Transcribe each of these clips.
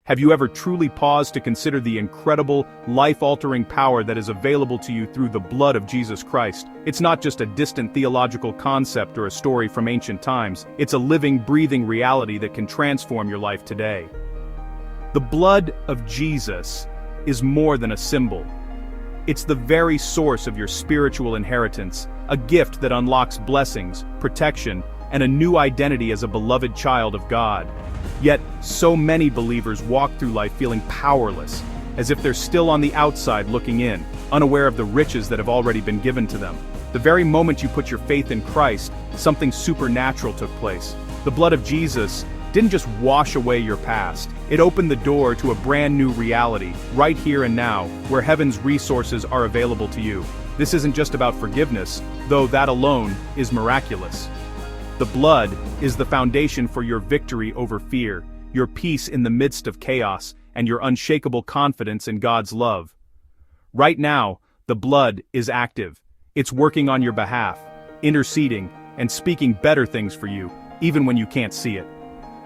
Have you ever truly paused to consider the incredible, life-altering power that is available to you through the blood of Jesus Christ? It's not just a distant theological concept or a story from ancient times, it's a living, breathing reality that can transform your life today. The blood of Jesus is more than a symbol. It's the very source of your spiritual inheritance, a gift that unlocks blessings, protection, and a new identity as a beloved child of God. Yet, so many believers walk through life feeling powerless, as if they're still on the outside looking in, unaware of the riches that have already been given to them. The very moment you put your faith in Christ, something supernatural took place. The blood of Jesus didn't just wash away your past, it opened the door to a brand new reality, right here and now, where heaven's resources are available to you. This isn't just about forgiveness, though that alone is miraculous. The blood is the foundation for your victory over fear, your peace in the midst of chaos, and your unshakable confidence in God's love. Right now, the blood is active. It's working on your behalf, interceding, and speaking better things for you, even when you can't see it.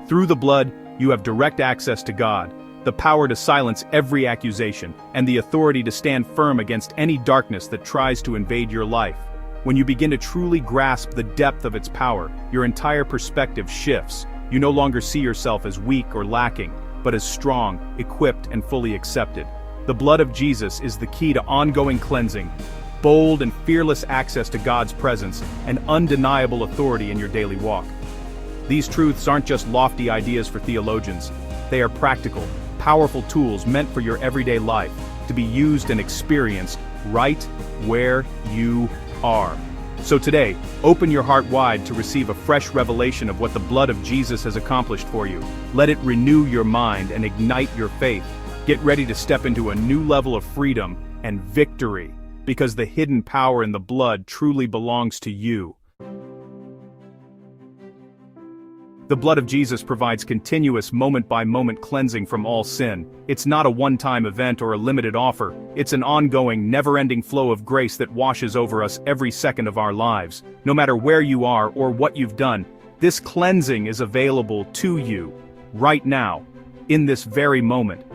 Through the blood, you have direct access to God, the power to silence every accusation, and the authority to stand firm against any darkness that tries to invade your life. When you begin to truly grasp the depth of its power, your entire perspective shifts. You no longer see yourself as weak or lacking, but as strong, equipped, and fully accepted. The blood of Jesus is the key to ongoing cleansing, bold and fearless access to God's presence, and undeniable authority in your daily walk. These truths aren't just lofty ideas for theologians. They are practical, powerful tools meant for your everyday life, to be used and experienced right where you are. So today, open your heart wide to receive a fresh revelation of what the blood of Jesus has accomplished for you. Let it renew your mind and ignite your faith. Get ready to step into a new level of freedom and victory, because the hidden power in the blood truly belongs to you. The blood of Jesus provides continuous moment-by-moment cleansing from all sin. It's not a one-time event or a limited offer. It's an ongoing, never-ending flow of grace that washes over us every second of our lives. No matter where you are or what you've done, this cleansing is available to you, right now, in this very moment.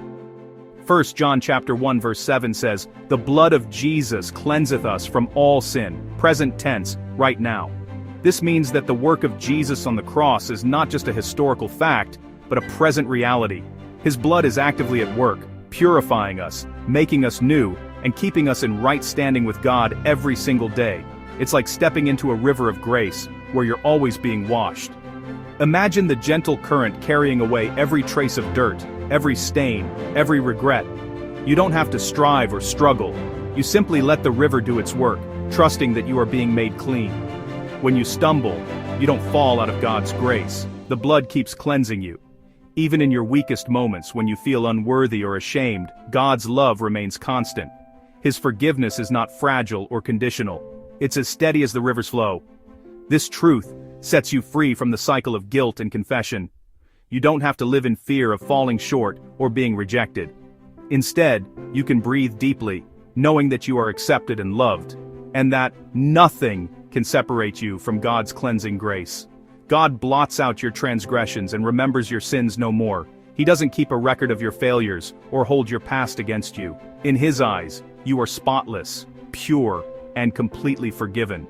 1 John chapter 1 verse 7 says, "The blood of Jesus cleanseth us from all sin," present tense, right now. This means that the work of Jesus on the cross is not just a historical fact, but a present reality. His blood is actively at work, purifying us, making us new, and keeping us in right standing with God every single day. It's like stepping into a river of grace, where you're always being washed. Imagine the gentle current carrying away every trace of dirt, every stain, every regret. You don't have to strive or struggle. You simply let the river do its work, trusting that you are being made clean. When you stumble, you don't fall out of God's grace. The blood keeps cleansing you. Even in your weakest moments, when you feel unworthy or ashamed, God's love remains constant. His forgiveness is not fragile or conditional. It's as steady as the river's flow. This truth sets you free from the cycle of guilt and confession. You don't have to live in fear of falling short or being rejected. Instead, you can breathe deeply, knowing that you are accepted and loved, and that nothing can separate you from God's cleansing grace. God blots out your transgressions and remembers your sins no more. He doesn't keep a record of your failures or hold your past against you. In His eyes, you are spotless, pure, and completely forgiven.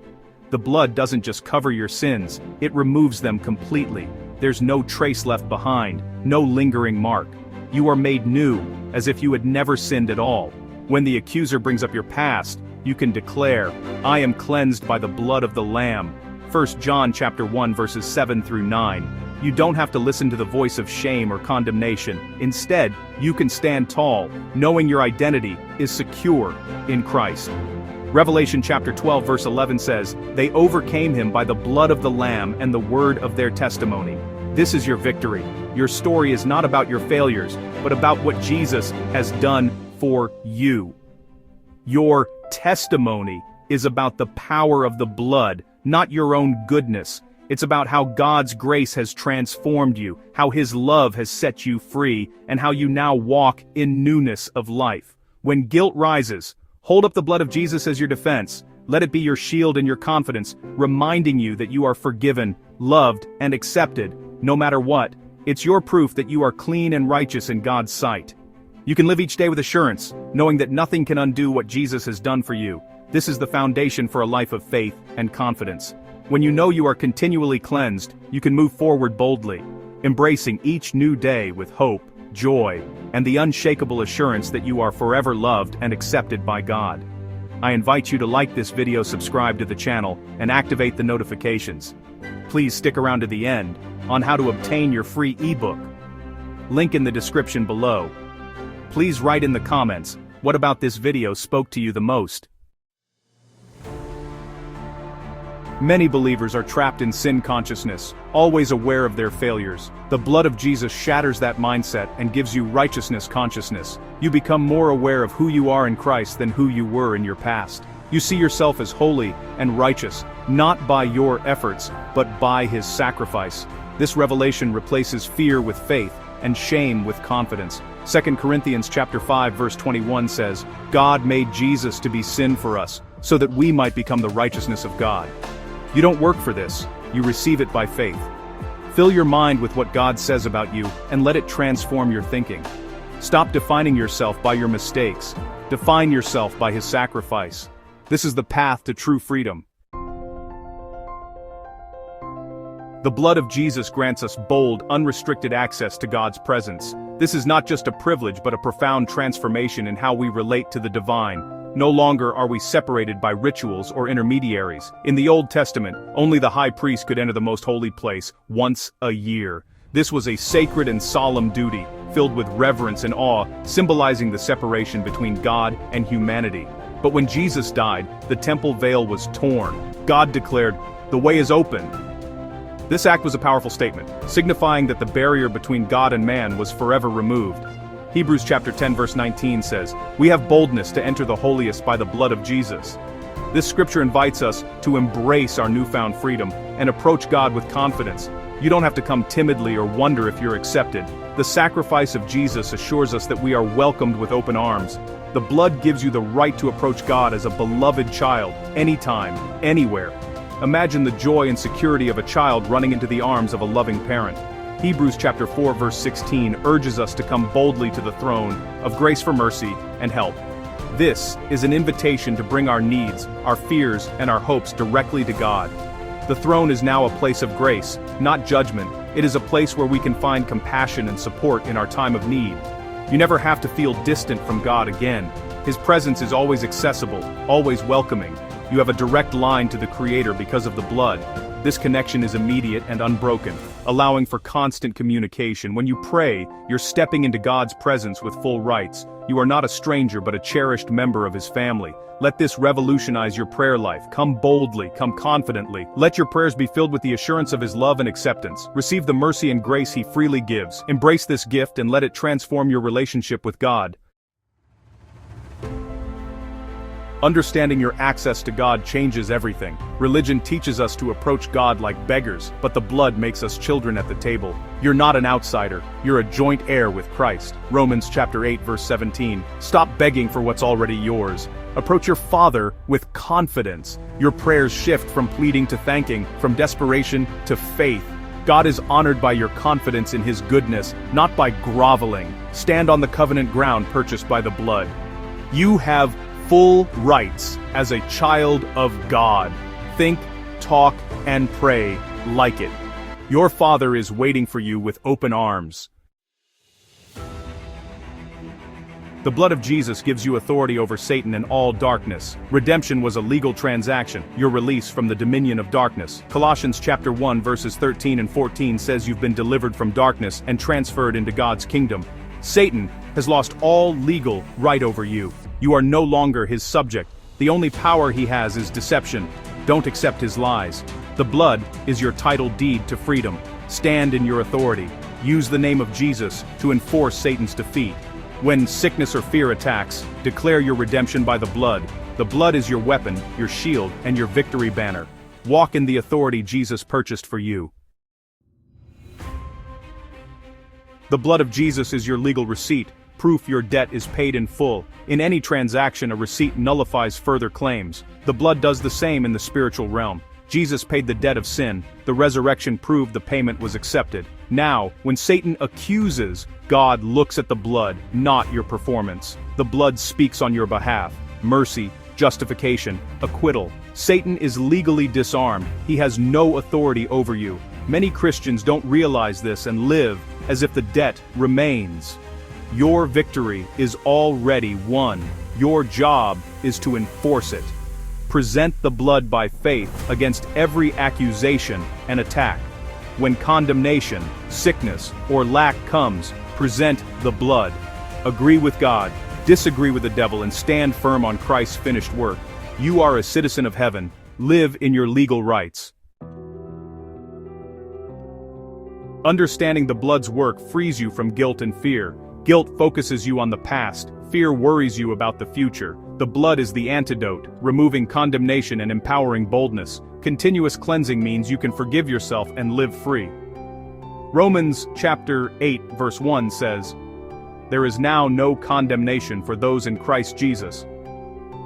The blood doesn't just cover your sins, it removes them completely. There's no trace left behind, no lingering mark. You are made new, as if you had never sinned at all. When the accuser brings up your past, you can declare, "I am cleansed by the blood of the Lamb." 1 John chapter 1 verses 7 through 9. You don't have to listen to the voice of shame or condemnation. Instead, you can stand tall, knowing your identity is secure in Christ. Revelation chapter 12 verse 11 says, "They overcame him by the blood of the Lamb and the word of their testimony." This is your victory. Your story is not about your failures, but about what Jesus has done for you. Your testimony is about the power of the blood, not your own goodness. It's about how God's grace has transformed you, how His love has set you free, and how you now walk in newness of life. When guilt rises, hold up the blood of Jesus as your defense. Let it be your shield and your confidence, reminding you that you are forgiven, loved, and accepted, no matter what. It's your proof that you are clean and righteous in God's sight. You can live each day with assurance, knowing that nothing can undo what Jesus has done for you. This is the foundation for a life of faith and confidence. When you know you are continually cleansed, you can move forward boldly, embracing each new day with hope, joy, and the unshakable assurance that you are forever loved and accepted by God. I invite you to like this video, subscribe to the channel, and activate the notifications. Please stick around to the end on how to obtain your free ebook. Link in the description below. Please write in the comments, what about this video spoke to you the most? Many believers are trapped in sin consciousness, always aware of their failures. The blood of Jesus shatters that mindset and gives you righteousness consciousness. You become more aware of who you are in Christ than who you were in your past. You see yourself as holy and righteous, not by your efforts, but by His sacrifice. This revelation replaces fear with faith and shame with confidence. 2 Corinthians chapter 5 verse 21 says, God made Jesus to be sin for us, so that we might become the righteousness of God. You don't work for this, you receive it by faith. Fill your mind with what God says about you, and let it transform your thinking. Stop defining yourself by your mistakes. Define yourself by His sacrifice. This is the path to true freedom. The blood of Jesus grants us bold, unrestricted access to God's presence. This is not just a privilege but a profound transformation in how we relate to the divine. No longer are we separated by rituals or intermediaries. In the Old Testament, only the high priest could enter the most holy place once a year. This was a sacred and solemn duty, filled with reverence and awe, symbolizing the separation between God and humanity. But when Jesus died, the temple veil was torn. God declared, "The way is open." This act was a powerful statement, signifying that the barrier between God and man was forever removed. Hebrews chapter 10 verse 19 says, "We have boldness to enter the holiest by the blood of Jesus." This scripture invites us to embrace our newfound freedom and approach God with confidence. You don't have to come timidly or wonder if you're accepted. The sacrifice of Jesus assures us that we are welcomed with open arms. The blood gives you the right to approach God as a beloved child, anytime, anywhere. Imagine the joy and security of a child running into the arms of a loving parent. Hebrews chapter 4 verse 16 urges us to come boldly to the throne of grace for mercy and help. This is an invitation to bring our needs, our fears, and our hopes directly to God. The throne is now a place of grace, not judgment. It is a place where we can find compassion and support in our time of need. You never have to feel distant from God again. His presence is always accessible, always welcoming. You have a direct line to the Creator because of the blood. This connection is immediate and unbroken, allowing for constant communication. When you pray, you're stepping into God's presence with full rights. You are not a stranger but a cherished member of His family. Let this revolutionize your prayer life. Come boldly, come confidently. Let your prayers be filled with the assurance of His love and acceptance. Receive the mercy and grace He freely gives. Embrace this gift and let it transform your relationship with God. Understanding your access to God changes everything. Religion teaches us to approach God like beggars, but the blood makes us children at the table. You're not an outsider, you're a joint heir with Christ. Romans chapter 8 verse 17. Stop begging for what's already yours. Approach your Father with confidence. Your prayers shift from pleading to thanking, from desperation to faith. God is honored by your confidence in His goodness, not by groveling. Stand on the covenant ground purchased by the blood. You have full rights as a child of God. Think, talk, and pray like it. Your Father is waiting for you with open arms. The blood of Jesus gives you authority over Satan and all darkness. Redemption was a legal transaction, your release from the dominion of darkness. Colossians chapter 1 verses 13 and 14 says you've been delivered from darkness and transferred into God's kingdom. Satan has lost all legal right over you. You are no longer his subject. The only power he has is deception. Don't accept his lies. The blood is your title deed to freedom. Stand in your authority. Use the name of Jesus to enforce Satan's defeat. When sickness or fear attacks, declare your redemption by the blood. The blood is your weapon, your shield, and your victory banner. Walk in the authority Jesus purchased for you. The blood of Jesus is your legal receipt, proof your debt is paid in full. In any transaction, a receipt nullifies further claims. The blood does the same in the spiritual realm. Jesus paid the debt of sin. The resurrection proved the payment was accepted. Now, when Satan accuses, God looks at the blood, not your performance. The blood speaks on your behalf. Mercy, justification, acquittal. Satan is legally disarmed. He has no authority over you. Many Christians don't realize this and live as if the debt remains. Your victory is already won. Your job is to enforce it. Present the blood by faith against every accusation and attack. When condemnation, sickness, or lack comes, present the blood. Agree with God, disagree with the devil, and stand firm on Christ's finished work. You are a citizen of heaven. Live in your legal rights. Understanding the blood's work frees you from guilt and fear. Guilt focuses you on the past. Fear worries you about the future. The blood is the antidote, removing condemnation and empowering boldness. Continuous cleansing means you can forgive yourself and live free. Romans chapter 8 verse 1 says, "There is now no condemnation for those in Christ Jesus."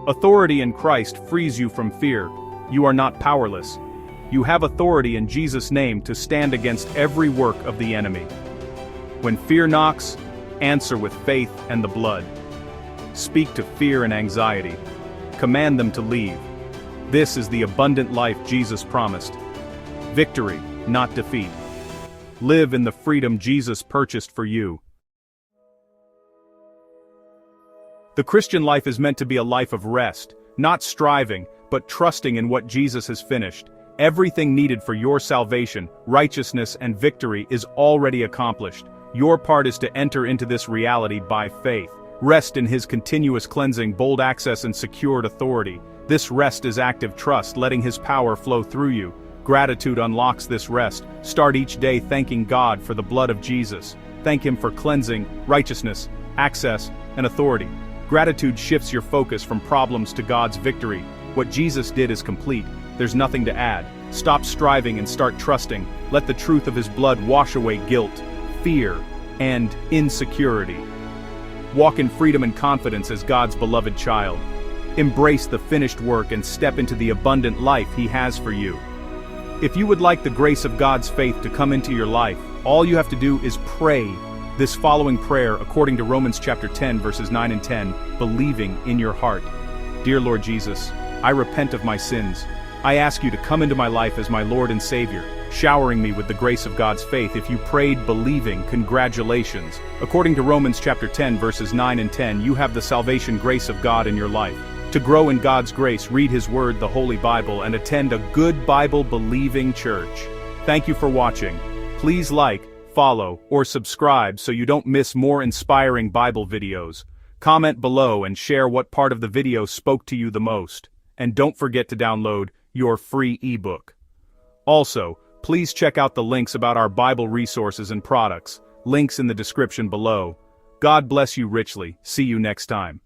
Authority in Christ frees you from fear. You are not powerless. You have authority in Jesus' name to stand against every work of the enemy. When fear knocks, answer with faith and the blood. Speak to fear and anxiety. Command them to leave. This is the abundant life Jesus promised. Victory, not defeat. Live in the freedom Jesus purchased for you. The Christian life is meant to be a life of rest, not striving, but trusting in what Jesus has finished. Everything needed for your salvation, righteousness, and victory is already accomplished. Your part is to enter into this reality by faith. Rest in His continuous cleansing, bold access, and secured authority. This rest is active trust, letting His power flow through you. Gratitude unlocks this rest. Start each day thanking God for the blood of Jesus. Thank Him for cleansing, righteousness, access, and authority. Gratitude shifts your focus from problems to God's victory. What Jesus did is complete. There's nothing to add. Stop striving and start trusting. Let the truth of His blood wash away guilt, fear, and insecurity. Walk in freedom and confidence as God's beloved child. Embrace the finished work and step into the abundant life He has for you. If you would like the grace of God's faith to come into your life, all you have to do is pray this following prayer according to Romans chapter 10 verses 9 and 10, believing in your heart. Dear Lord Jesus, I repent of my sins. I ask you to come into my life as my Lord and Savior, showering me with the grace of God's faith. If you prayed believing, congratulations. According to Romans chapter 10 verses 9 and 10, you have the salvation grace of God in your life. To grow in God's grace, read His Word, the Holy Bible, and attend a good Bible-believing church. Thank you for watching. Please like, follow, or subscribe so you don't miss more inspiring Bible videos. Comment below and share what part of the video spoke to you the most. And don't forget to download your free ebook. Also, please check out the links about our Bible resources and products, links in the description below. God bless you richly. See you next time.